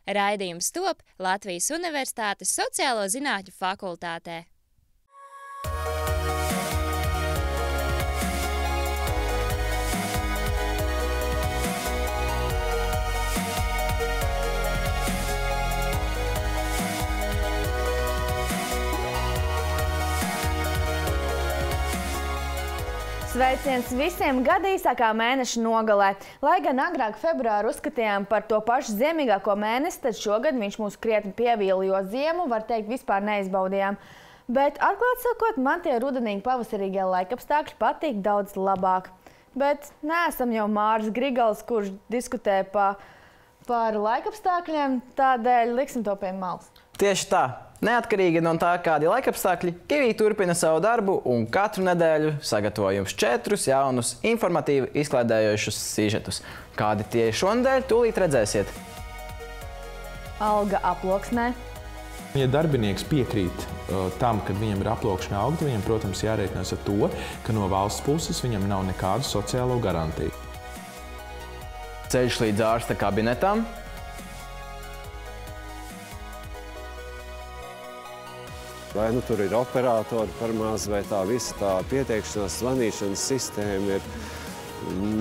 Raidījums top Latvijas Universitātes Sociālo zinātņu fakultātē. Sveiciens visiem gada īsākā mēneša nogalē. Lai gan agrāk februāru uzskatījām par to pašu ziemīgāko mēnesi, tad šogad viņš mūs krietni pievīla, jo ziemu, var teikt, vispār neizbaudījām. Bet, atklāt sakot, man tie rudenīgi pavasarīgie laikapstākļi patīk daudz labāk. Bet neesam jau Māris Grigals, kurš diskutē par laikapstākļiem, tādēļ liksim to pie malas. Tieši tā. Neatkarīgi no tā, kādi laikapstākļi, Kivī turpina savu darbu un katru nedēļu sagatavo jums 4 jaunus, informatīvi izklaidējošus sižetus. Kādi tie šonedēļ, tūlīt redzēsiet. Alga aploksnē. Ja darbinieks piekrīt tam, kad viņam ir aploksņa alga, viņam, protams, jārēķinās ar to, ka no valsts puses viņam nav nekādu sociālo garantiju. Ceļš līdz ārsta kabinetam. Vai nu tur ir operatori par maz, vai tā visa tā pieteikšanās zvanīšanas sistēma ir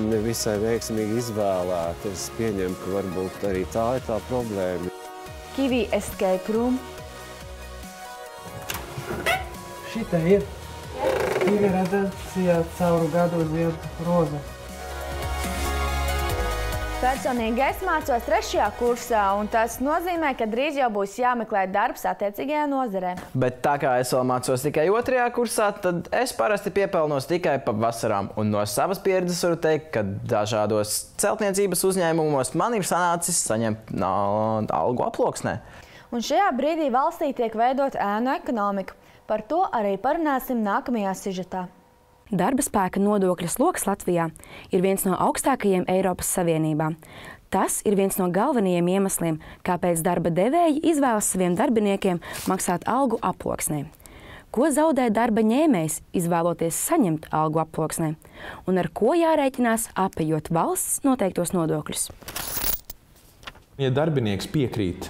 nevisai veiksmīgi izvēlēta. Es pieņemu, ka varbūt arī tā ir tā problēma. Kivī Escape Room. Šitā ir Kivī redakcijā cauru gadu zied roza. Personīgi es mācos 3. kursā, un tas nozīmē, ka drīz jau būs jāmeklē darbs attiecīgajā nozarē. Bet tā kā es vēl mācos tikai 2. kursā, tad es parasti piepelnos tikai pa vasarām. Un no savas pieredzes varu teikt, ka dažādos celtniecības uzņēmumos man ir sanācis saņemt algu aploksnē. Un šajā brīdī valstī tiek veidot ēnu ekonomika. Par to arī parunāsim nākamajā sižetā. Darba spēka nodokļa sloks Latvijā ir viens no augstākajiem Eiropas Savienībā. Tas ir viens no galvenajiem iemesliem, kāpēc darba devēji izvēlas saviem darbiniekiem maksāt algu aploksnē. Ko zaudē darba ņēmējs, izvēloties saņemt algu aploksnē? Un ar ko jārēķinās, apejot valsts noteiktos nodokļus? Ja darbinieks piekrīt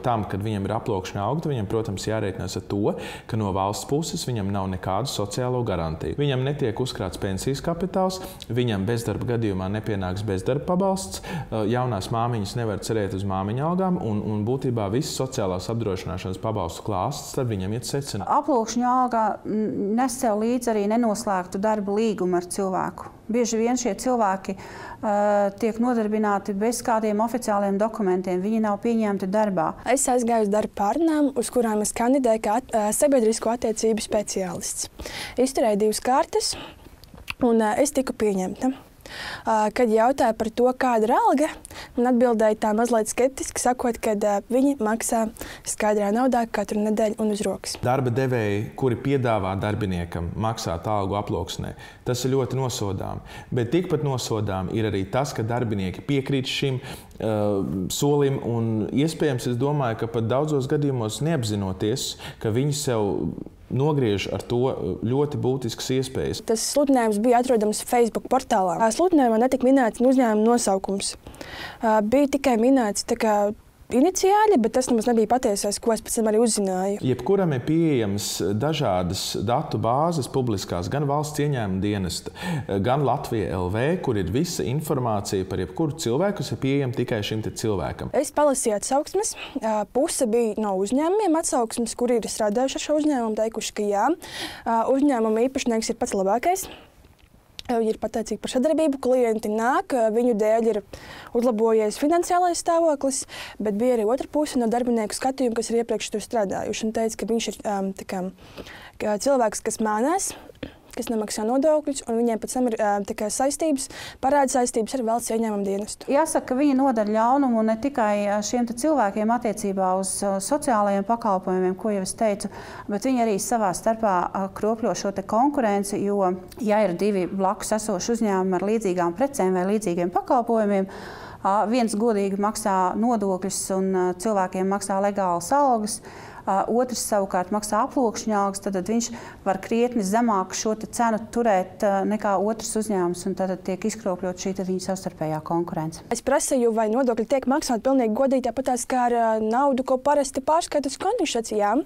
tam, kad viņam ir aploksņa alga, viņam, protams, jārēķinās ar to, ka no valsts puses viņam nav nekādu sociālo garantiju. Viņam netiek uzkrāts pensijas kapitāls, viņam bezdarba gadījumā nepienāks bezdarba pabalsts, jaunās māmiņas nevar cerēt uz māmiņa algām, un būtībā viss sociālās apdrošināšanas pabalstu klāsts tad viņam iet secināt. Aploksņa alga nes sev līdz arī nenoslēgtu darba līgumu ar cilvēku. Bieži vien šie cilvēki tiek nodarbināti bez kādiem oficiāliem dokumentiem. Viņi nav pieņemti darbā. Es aizgāju uz darba pārunām, uz kurām es kandidēju kā sabiedrisko attiecību speciālists. Izturēju 2 kārtas, un es tiku pieņemta. Kad jautāja par to, kāda ir alga, man atbildēja tā mazliet skeptiski, sakot, ka viņi maksā skaidrā naudā katru nedēļu un uz rokas. Darba devēji, kuri piedāvā darbiniekam maksāt algu aploksnē, tas ir ļoti nosodām. Bet tikpat nosodām ir arī tas, ka darbinieki piekrīt šim solim, un iespējams, es domāju, ka pat daudzos gadījumos neapzinoties, ka viņi sev nogriež ar to ļoti būtiskas iespējas. Tas sludinājums bija atrodams Facebook portālā. Sludinājumā netika minēts uzņēmuma nosaukums. Bija tikai minēts iniciāļi, bet tas nemaz nebija patiesais, ko es pēc tam arī uzzināju. Jebkuram ir pieejamas dažādas datu bāzes publiskās, gan valsts ieņēmuma dienesta, gan Latvija LV, kur ir visa informācija par jebkuru cilvēku, kas ir pieejama tikai šim cilvēkam. Es palasīju atsauksmes. Puse bija no uzņēmumiem atsauksmes, kuri ir strādājuši ar šo uzņēmumu, teikuši, ka jā, uzņēmuma īpašnieks ir pats labākais. Ir pateicīgi par sadarbību, klienti nāk, viņu dēļ ir uzlabojies finansiālais stāvoklis, bet bija arī otra puse no darbinieku skatījuma, kas ir iepriekš tur strādājuši, un teica, ka viņš ir cilvēks, kas mānās, kas nemaksā nodokļus, un viņiem pēc tam ir saistības, parāda saistības ar valsts ieņēmuma dienestu. Jāsaka, ka viņi nodara ļaunumu ne tikai šiem cilvēkiem attiecībā uz sociālajiem pakalpojumiem, ko jau es teicu, bet viņi arī savā starpā kropļo šo konkurenci, jo, ja ir 2 blakus esoši uzņēmumi ar līdzīgām precēm vai līdzīgiem pakalpojumiem, Viens godīgi maksā nodokļus un cilvēkiem maksā legālas algas, otrs savukārt maksā aploksņa algas, tad viņš var krietni zemāk šo cenu turēt nekā otrs uzņēmums, un tad tiek izkropļot šī viņa savstarpējā konkurence. Es prasīju, vai nodokļi tiek maksāti pilnīgi godīgi, tāpatās kā ar naudu, ko parasti pārskaita uz kontišacijām.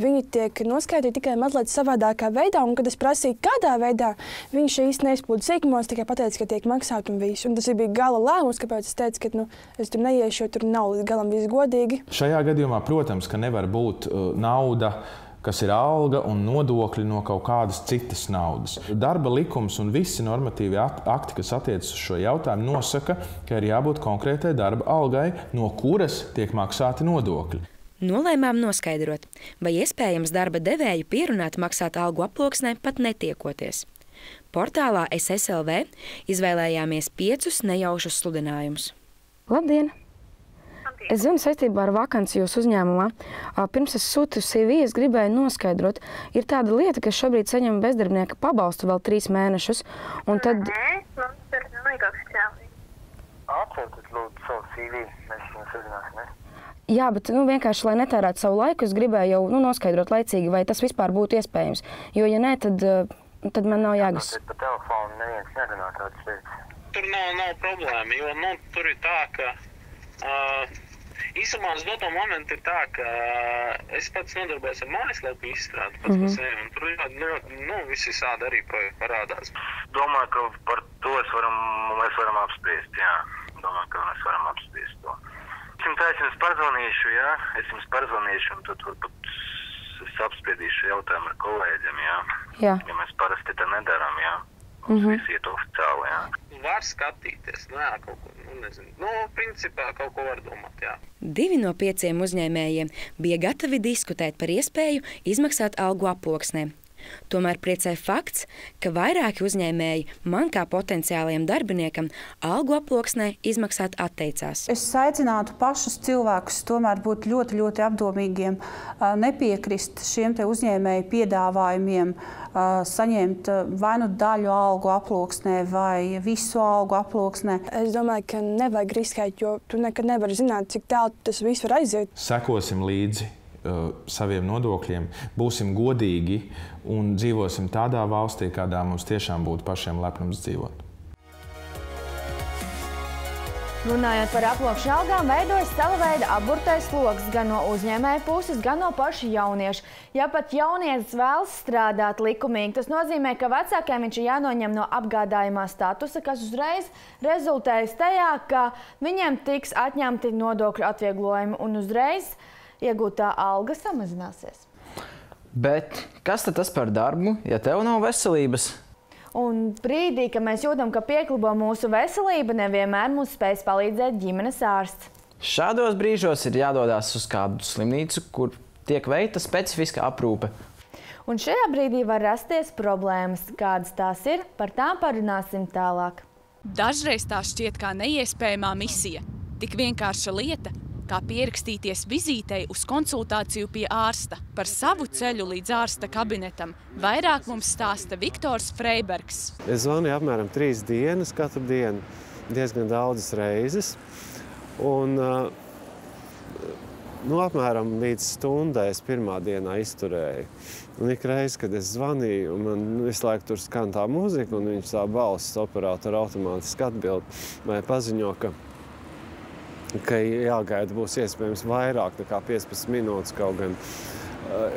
Viņi tiek noskaitīti tikai mazliet savādākā veidā, un kad es prasīju, kādā veidā, viņš īsti neizplūda sīkumos, tikai pateica, ka tiek maksāti un viss. Un tas bija gala lēmums, kāpēc es teicu, ka es tur neiešu, jo tur nav līdz galam viss godīgi. Šajā gadījumā, protams, ka nevar būt nauda, kas ir alga un nodokļi no kaut kādas citas naudas. Darba likums un visi normatīvi akti, kas attiecas uz šo jautājumu, nosaka, ka ir jābūt konkrētai darba algai, no kuras tiek maksāti nodokļi. Nolēmām noskaidrot, vai iespējams darba devēju pierunāt maksāt algu aploksnē pat netiekoties. Portālā SSLV izvēlējāmies 5 nejaušus sludinājumus. Labdien! Es zvanu saistībā ar vakanci jūsu uzņēmumā. Pirms es sūtu CV, es gribēju noskaidrot, ir tāda lieta, ka šobrīd saņem bezdarbnieka pabalstu vēl 3 mēnešus, un tad... Mums ir nevajag oficiāli. Atsūtiet lūdzu savu CV, mēs jums uzzināsim, ne? Jā, bet vienkārši, lai netērētu savu laiku, es gribēju jau noskaidrot laicīgi, vai tas vispār būtu iespējams. Jo, ja nē, tad man nav jēgas. Pa telefonu neviens nerunā tādas lietas. Tur nav problēma, jo tur ir tā, ka... Īsumā uz doto momentu ir tā, ka es pats nodarbojos ar mājaslapu izstrādi pats par sevi, un tur visi sādi arī parādās. Domāju, ka par to mēs varam apspriest, jā. Domāju, ka mēs varam apspriest to. Es jums parzvanīšu, jā. Es jums parzvanīšu, un tad varbūt es apspriedīšu jautājumu ar kolēģiem, jā. Jā. Ja mēs parasti tā nedaram, jā. Mums visi iet oficiāli, jā. Var skatīties, jā, kaut ko, nezinu. Principā kaut ko var domāt, jā. 2 no 5 uzņēmējiem bija gatavi diskutēt par iespēju izmaksāt algu aploksnē. Tomēr priecē fakts, ka vairāki uzņēmēji man kā potenciālajam darbiniekam algu aploksnē izmaksāt atteicās. Es aicinātu pašus cilvēkus tomēr būt ļoti, ļoti apdomīgiem, nepiekrist šiem te uzņēmēju piedāvājumiem, saņemt vai daļu algu aploksnē vai visu algu aploksnē. Es domāju, ka nevajag riskēt, jo tu nekad nevari zināt, cik tālu tas viss var aiziet. Sekosim līdzi saviem nodokļiem, būsim godīgi un dzīvosim tādā valstī, kādā mums tiešām būtu pašiem lepnums dzīvot. Runājot par aploksņa algām, veidojas sava veida aburtais loks gan no uzņēmēja puses, gan no paša jaunieša. Ja pat jaunietis vēlas strādāt likumīgi, tas nozīmē, ka vecākiem viņš ir jānoņem no apgādājumā statusa, kas uzreiz rezultējas tajā, ka viņiem tiks atņemti nodokļu atvieglojumi un uzreiz iegūtā alga samazināsies. Bet kas tad tas par darbu, ja tev nav veselības? Un brīdī, kad mēs jūtam, ka pieklibo mūsu veselība, nevienmēr mums spējas palīdzēt ģimenes ārsts. Šādos brīžos ir jādodas uz kādu slimnīcu, kur tiek veikta specifiska aprūpe. Un šajā brīdī var rasties problēmas. Kādas tās ir, par tām parunāsim tālāk. Dažreiz tā šķiet kā neiespējamā misija. Tik vienkārša lieta, kā pierakstīties vizītei uz konsultāciju pie ārsta. Par savu ceļu līdz ārsta kabinetam vairāk mums stāsta Viktors Freibergs. Es zvanīju apmēram 3 dienas, katru dienu diezgan daudzas reizes. Un apmēram līdz stundai es pirmā dienā izturēju. Un ik reiz, kad es zvanīju, man visu laiku tur skan tā mūzika, un viņš tā balss operātora automātiski atbild vai paziņo, ka jāgaida būs iespējams vairāk nekā 15 minūtes, kaut gan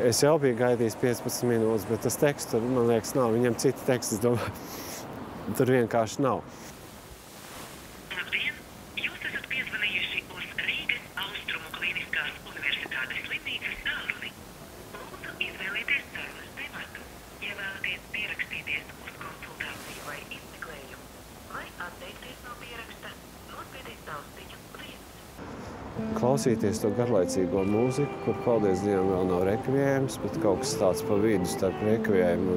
es jau biju gaidījis 15 minūtes, bet tas teksts tur, man liekas, nav. Viņam citi teksti, es domāju, tur vienkārši nav. Labdien! Jūs esat piezvanījuši uz Rīgas Austrumu Kliniskās Universitātes slimnīcas tālruni. Lūdzu, izvēlieties sarunas tematu. Ja vēlaties pierakstīties uz konsultāciju vai izmeklējumu, vai atteikties no pieraksta, nospiediet taustiņu 1. Klausīties to garlaicīgo mūziku, kur, paldies Dievam, vēl nav rekviējums, bet kaut kas tāds pa vidu starp rekviējumu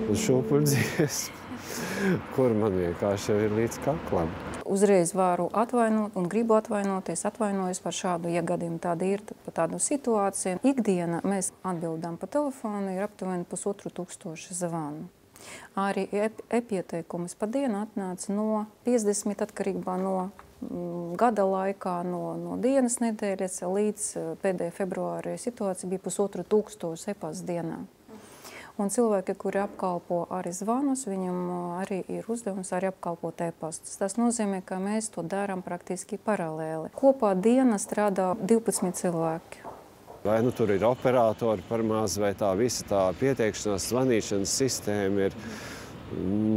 un šūpuļdziesmu, kur man vienkārši ir līdz kaklam. Uzreiz varu atvainot un gribu atvainoties, atvainojos par šādu iegadījumu. Tāda ir par tādu situāciju. Ikdiena mēs atbildām pa telefonu, ir aptuveni 1500 zvanu. Arī e-pieteikumus pa dienu atnāca no 50 atkarībā no gada laikā no dienas nedēļas līdz pēdējai februāra situācija bija 1500 e-pasta dienā. Un cilvēki, kuri apkalpo arī zvanus, viņam arī ir uzdevums arī apkalpot e-pastus. Tas nozīmē, ka mēs to darām praktiski paralēli. Kopā dienā strādā 12 cilvēki. Vai nu tur ir operatori par maz, vai tā visa tā pieteikšanās zvanīšanas sistēma ir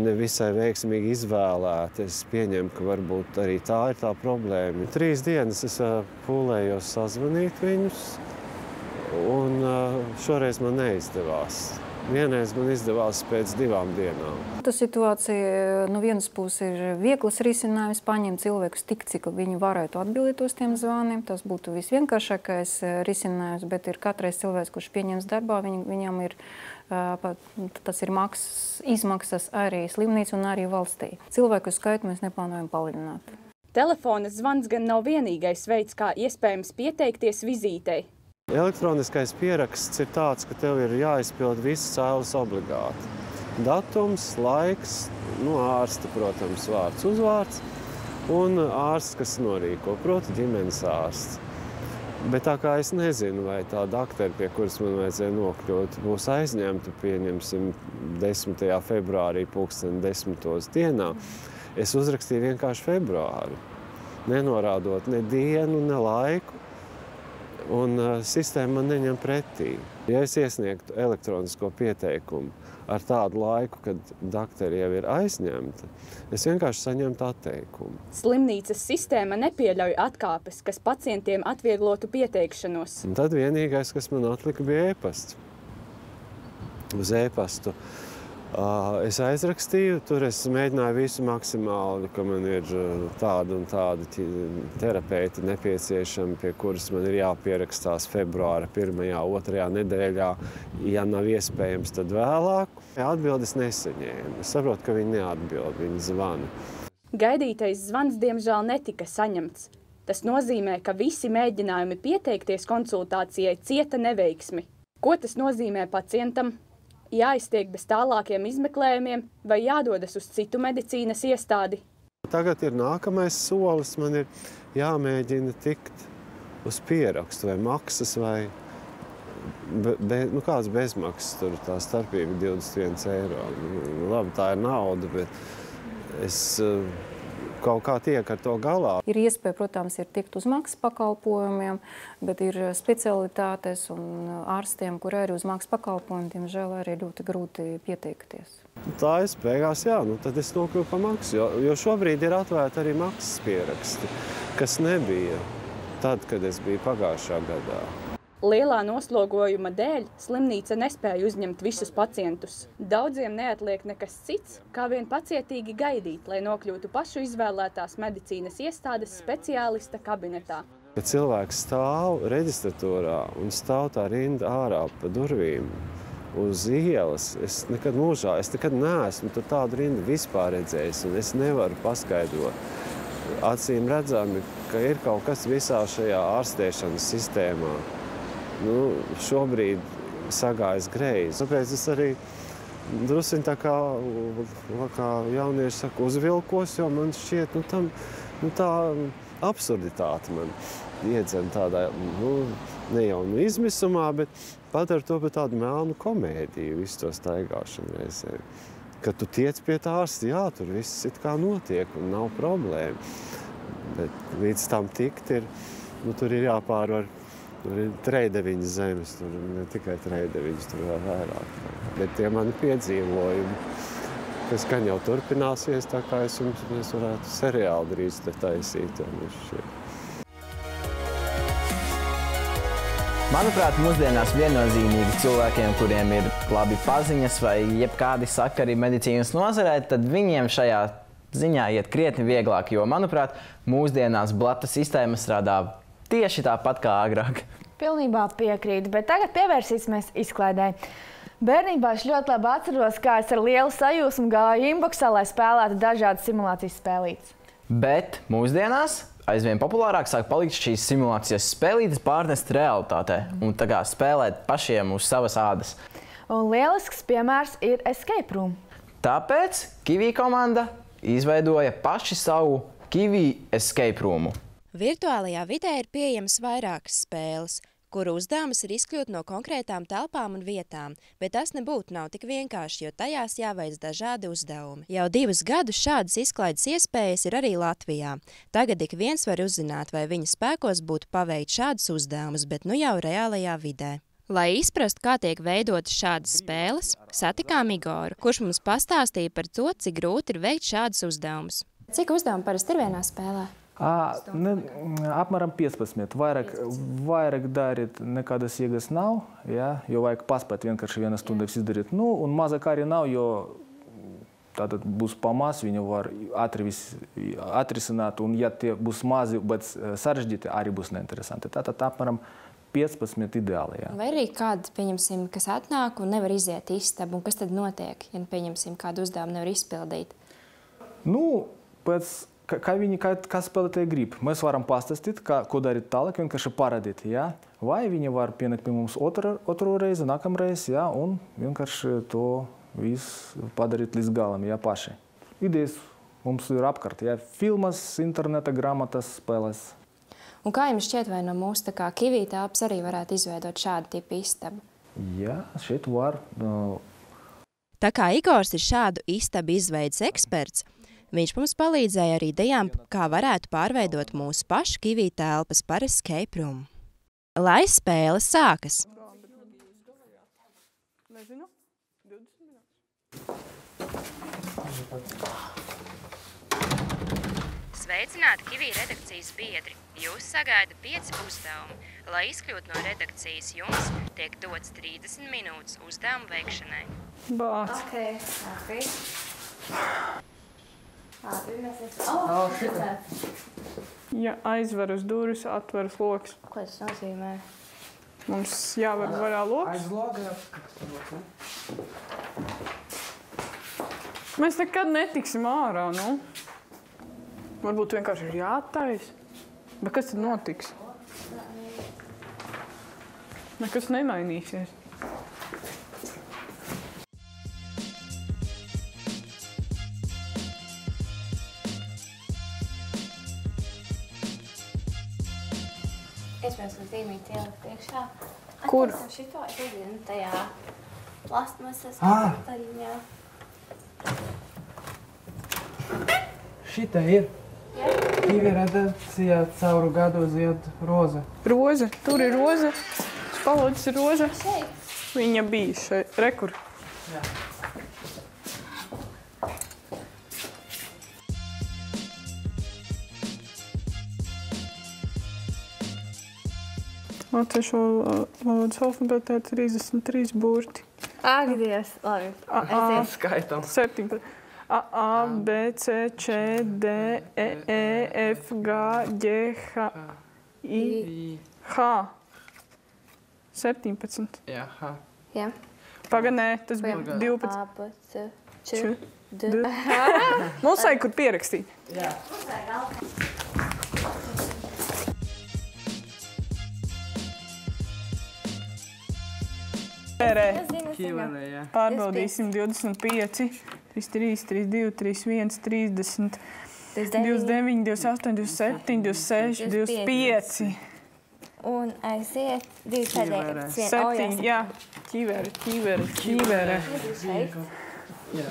nevisai veiksmīgi izvēlēta. Es pieņemu, ka varbūt arī tā ir tā problēma. 3 dienas es pūlējos sazvanīt viņus, un šoreiz man neizdevās. Vienreiz man izdevās pēc 2 dienām. Tā situācija no vienas puses ir viegls risinājums, paņemt cilvēkus tik, cik viņi varētu atbildēt uz tiem zvaniem. Tas būtu visvienkāršākais risinājums, bet ir katrais cilvēks, kurš pieņems darbā, viņam ir, tas ir izmaksas arī slimnīca un arī valstī. Cilvēku skaitu mēs neplānojam palielināt. Telefona zvans gan nav vienīgais veids, kā iespējams pieteikties vizītei. Elektroniskais pieraksts ir tāds, ka tev ir jāizpild visas cēlas obligāti. Datums, laiks, ārsta, protams, vārds, uzvārds un ārsts, kas norīko, proti ģimenes ārsts. Bet tā kā es nezinu, vai tā dakteri, pie kuras man vajadzēja nokļūt, būs aizņemta, pieņemsim, 10. februārī 10:10 dienā, es uzrakstīju vienkārši februāri, nenorādot ne dienu, ne laiku. Un sistēma man neņem pretī. Ja es iesniegtu elektronisko pieteikumu ar tādu laiku, kad dakteri jau ir aizņemta, es vienkārši saņemtu atteikumu. Slimnīcas sistēma nepieļauj atkāpes, kas pacientiem atvieglotu pieteikšanos. Un tad vienīgais, kas man atlika, bija e-pasts. Uz e-pastu es aizrakstīju, tur es mēģināju visu maksimāli, ka man ir tāda un tāda terapeiti nepieciešama, pie kuras man ir jāpierakstās februāra 1., 2. nedēļā, ja nav iespējams, tad vēlāk. Atbildes nesaņēmu. Es saprotu, ka viņi neatbild, viņi zvana. Gaidītais zvans diemžēl netika saņemts. Tas nozīmē, ka visi mēģinājumi pieteikties konsultācijai cieta neveiksmi. Ko tas nozīmē pacientam? Jāiztiek bez tālākiem izmeklējumiem vai jādodas uz citu medicīnas iestādi? Tagad ir nākamais solis. Man ir jāmēģina tikt uz pierakstu vai maksas vai kāds bezmaksas. Tur tā starpība 21 eiro. Labi, tā ir nauda, bet es kaut kā tiek ar to galā. Ir iespēja, protams, ir tikt uz maksas pakalpojumiem, bet ir specialitātes un ārstiem, kur arī uz maksas pakalpojumiem, diemžēl arī ļoti grūti pieteikties. Tā es beigās, tad es nokļuvu pa maksu, jo šobrīd ir atvērti arī maksas pieraksti, kas nebija tad, kad es biju pagājušā gadā. Lielā noslogojuma dēļ slimnīca nespēja uzņemt visus pacientus. Daudziem neatliek nekas cits, kā vien pacietīgi gaidīt, lai nokļūtu pašu izvēlētās medicīnas iestādes speciālista kabinetā. Kad cilvēks stāv reģistratūrā un stāv tā rinda ārā pa durvīm uz ielas, es nekad neesmu tur tādu rindu vispār redzējis, un es nevaru paskaidrot. Acīm redzami, ka ir kaut kas visā šajā ārstēšanas sistēmā. Šobrīd sagājas greizi. Tāpēc es arī drusciņ tā kā jaunieši saka, uzvilkos, jo man šķiet, tā absurditāte man iedzen tādā, ne jau izmisumā, bet padara to par tādu melnu komēdiju, visu to staigāšanu reizē. Kad tu tiec pie tā ārsta, tur viss it kā notiek un nav problēma. Bet līdz tam tikt ir, tur ir jāpārvar. Tur ir trejdeviņas zemes, tur ne tikai trejdeviņas, tur vēl vairāk. Bet tie mani piedzīvojumi, kas gan jau turpināsies, tā kā mēs varētu seriālu drīz te taisīt. Manuprāt, mūsdienās viennozīmīgi cilvēkiem, kuriem ir labi paziņas vai jebkādi sakari medicīnas nozarē, tad viņiem šajā ziņā iet krietni vieglāk, jo, manuprāt, mūsdienās blata sistēma strādā tieši tāpat kā agrāk. Pilnībā piekrītu, bet tagad pievērsīsimies izklaidē. Bērnībā es ļoti labi atceros, kā es ar lielu sajūsmu gāju inboxā, lai spēlētu dažādas simulācijas spēlītes. Bet mūsdienās aizvien populārāk sāk palikt šīs simulācijas spēlītes pārnest realitātē un tā kā spēlēt pašiem uz savas ādas. Un lielisks piemērs ir Escape Room. Tāpēc Kiwi komanda izveidoja paši savu Kiwi Escape Roomu. Virtuālajā vidē ir pieejamas vairākas spēles, kuru uzdevums ir izkļūt no konkrētām telpām un vietām, bet tas nebūtu nav tik vienkārši, jo tajās jāveic dažādi uzdevumi. Jau 2 gadus šādas izklaides iespējas ir arī Latvijā. Tagad ik viens var uzzināt, vai viņa spēkos būtu paveikt šādus uzdevumus, bet nu jau reālajā vidē. Lai izprastu, kā tiek veidotas šādas spēles, satikām Igoru, kurš mums pastāstīja par to, cik grūti ir veikt šādus uzdevumus. Cik uzdevumi parasti ir vienā spēlē? Apmēram 15. Vairāk darīt nekādas jēgas nav, jo vajag paspēt vienkārši 1 stundu izdarīt. Un mazāk arī nav, jo tātad būs pamaz, viņu var ātri atrisināt, un ja tie būs mazi, bet sarežģīti, arī būs neinteresanti. Tātad apmēram 15 ideāli, jā. Vai arī kādi, pieņemsim, kas atnāk un nevar iziet istabu, un kas tad notiek, ja, pieņemsim, kādu uzdevumu nevar izpildīt? Kā spēlētāji grib. Mēs varam pastāstīt, ko darīt tālāk, vienkārši parādīt, jā. Vai viņi var pienākt pie mums otru reizi, nākamreiz, jā, un vienkārši to visu padarīt līdz galam, jā, paši. Idejas mums ir apkārt, jā, filmas, interneta, grāmatas, spēles. Un kā jums šķiet, vai no mūsu Kiwi telpas arī varētu izveidot šādu tipu istabu? Jā, šeit var. Tā kā Igors ir šādu istabu izveidas eksperts, viņš mums palīdzēja ar idejām, kā varētu pārveidot mūsu pašu Kiwi telpas par escape room. Lai spēle sākas! Sveicināti Kiwi redakcijas biedri! Jūs sagaida 5 uzdevumi. Lai izkļūtu no redakcijas, jums tiek dots 30 minūtes uzdevumu veikšanai. Bāc! Ja aizver uz durvis, atveras loks. Ko tas nozīmē? Mums jāver varā loks. Mēs nekad netiksim ārā, nu. Varbūt vienkārši ir jāattais. Bet kas tad notiks? Nekas nemainīsies. Iespējams, ka zīmīti ielikt priekšā. Kur? Šito iedien tajā plastmasas katariņā. Šitā ir. Kiwi redakcijā cauru gadu zied roze. Roze? Tur ir roze? Spalodzes ir roze? Viņa bija šeit. Rekur. Jā. Latviešu valodas alfabētā 33 burti. Ak, Dievs, labi. Skaitam. 17. A, B, C, C, D, E, F, G, G, H, I, H. 17. Jā, H. Jā. Paganē, tas bija 12. A, B, C, C, D. Mums vajag kur pierakstīt. Jā. Pārbaudīsim 25, 33, 32, 31, 30, 29, 28, 27, 26, 25. Un aiziet 2 pēdējais. 7, jā. Ķīvere. Jā,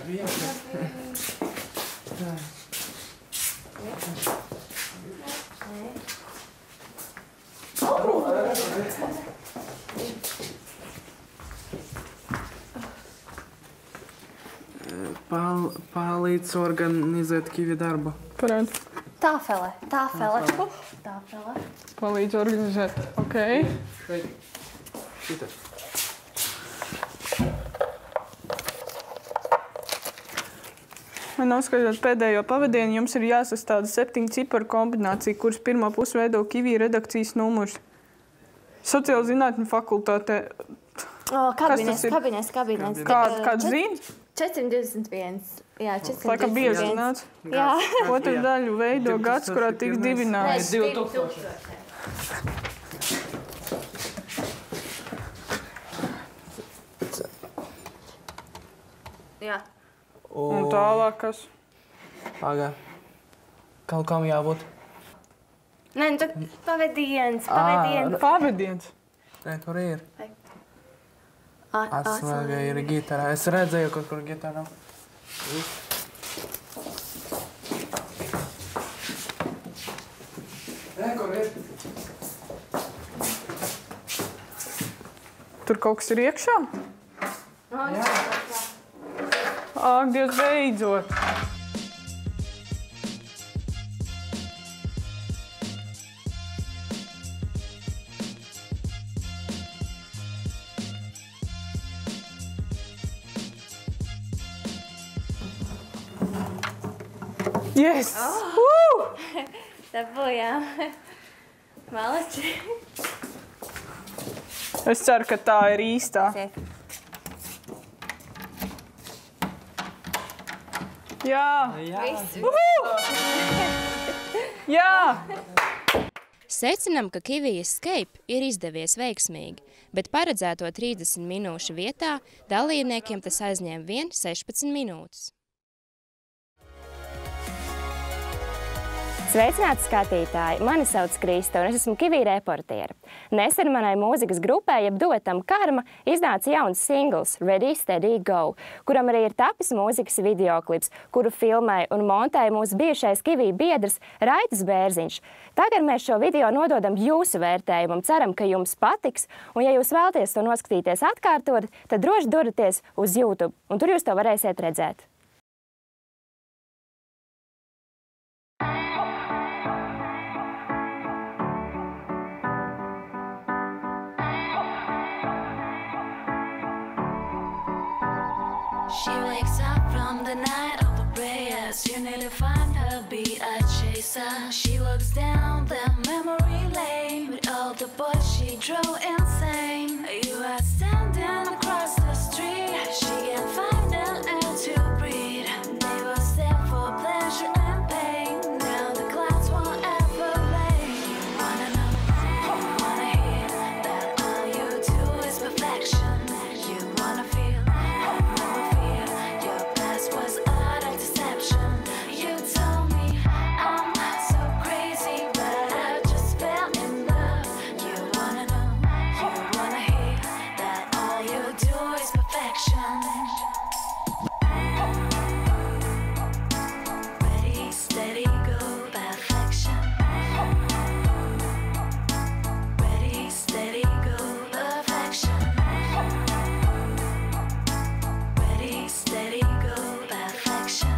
Palīdz organizēt Kiwi darbu. Parād. Tāfele. Palīdz organizēt. Ok. Šitā. Man noskaidrot pēdējo pavadienu, jums ir jāsastāda 7 ciparu kombinācija, kuras pirmā puse veido Kiwi redakcijas numurs. Sociāla zinātņu fakultātē. Kabinets. Kāds zini? 421. Jā, 421. Laikam bieži zināts. Jā. Otru daļu veido gads, kurā tiks dibināts. 2000. Jā. Un tālāk kas? Pagā. Kaut kam jābūt. Nē, nu, pavadiens. Pavadiens. Nē, tur ir. Atslēga ir ģitarā. Es redzēju, kur ģitarā. Nē, kur ir? Tur kaut kas ir iekšā? Jā. Ak, Dievs, beidzot! Yes! Dabūjām. Malači. Es ceru, ka tā ir īstā. Jā! Jā! Secinām, ka Kiwi Escape ir izdevies veiksmīgi, bet paredzēto 30 minūšu vietā dalībniekiem tas aizņēma vien 16 minūtes. Sveicināti skatītāji! Mani sauc Krista un es esmu Kiwi reportiere. Nesen manai mūzikas grupai, jeb duetam Karma, iznāca jauns singls Ready, Steady, Go, kuram arī ir tapis mūzikas videoklips, kuru filmēja un montēja mūsu bijušais Kiwi biedrs Raitis Bērziņš. Tagad mēs šo video nododam jūsu vērtējumam, ceram, ka jums patiks, un ja jūs vēlaties to noskatīties atkārtot, tad droši dodaties uz YouTube, un tur jūs to varēsiet redzēt. She wakes up from the night of her prayers. You nearly find her, be a chaser. She walks down the memory lane with all the boys she drove insane. You are standing across the street. She can't find an air to breathe. They were there for pleasure and pain. Now the clouds won't ever rain. You wanna know, you wanna hear that all you do is perfection. You wanna feel was utter deception. You told me I'm so crazy, but I just fell in love. You wanna know, you wanna hear that all you do is perfection. Ready, steady, go, perfection. Ready, steady, go, perfection.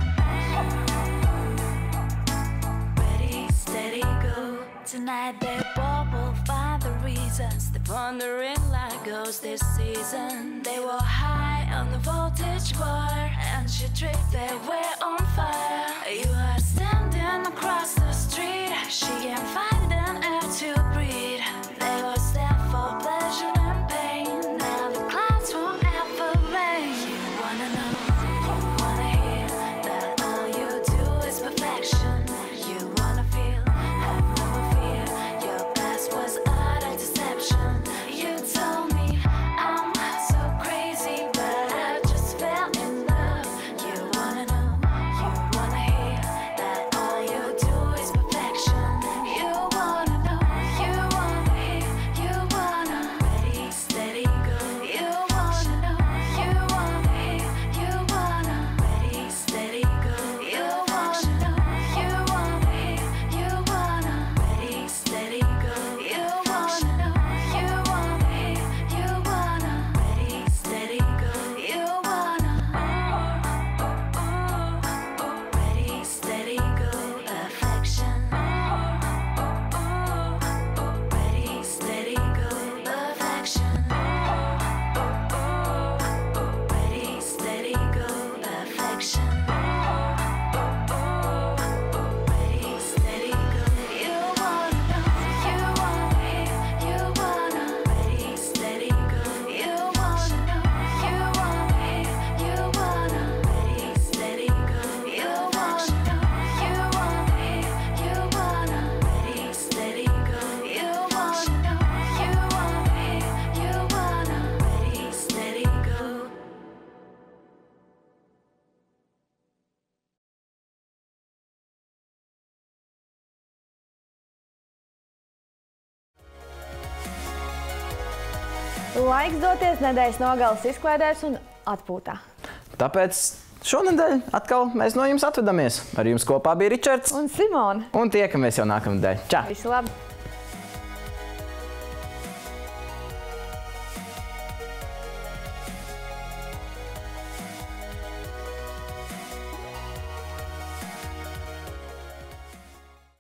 Ready, steady, go. Tonight they both will find the reasons. They're pondering like ghosts this season. They were high on the voltage bar, and she tripped, they were on fire. You are standing across the street. She can't find an air to breathe. They were there for pleasure and pain. Now the clouds won't ever rain. You wanna know, you wanna hear that all you do is perfection. You wanna feel, have no fear. Your past was utter deception. You told me I'm so crazy, but I just fell in love. You wanna know, you wanna hear that all you do is perfection. You wanna Laiks doties nedēļas nogales izklaidēs un atpūtā. Tāpēc šonedēļ atkal mēs no jums atvedamies. Ar jums kopā bija Ričards un Simona. Un tiekamies jau nākamnedēļ. Čau! Visu labi!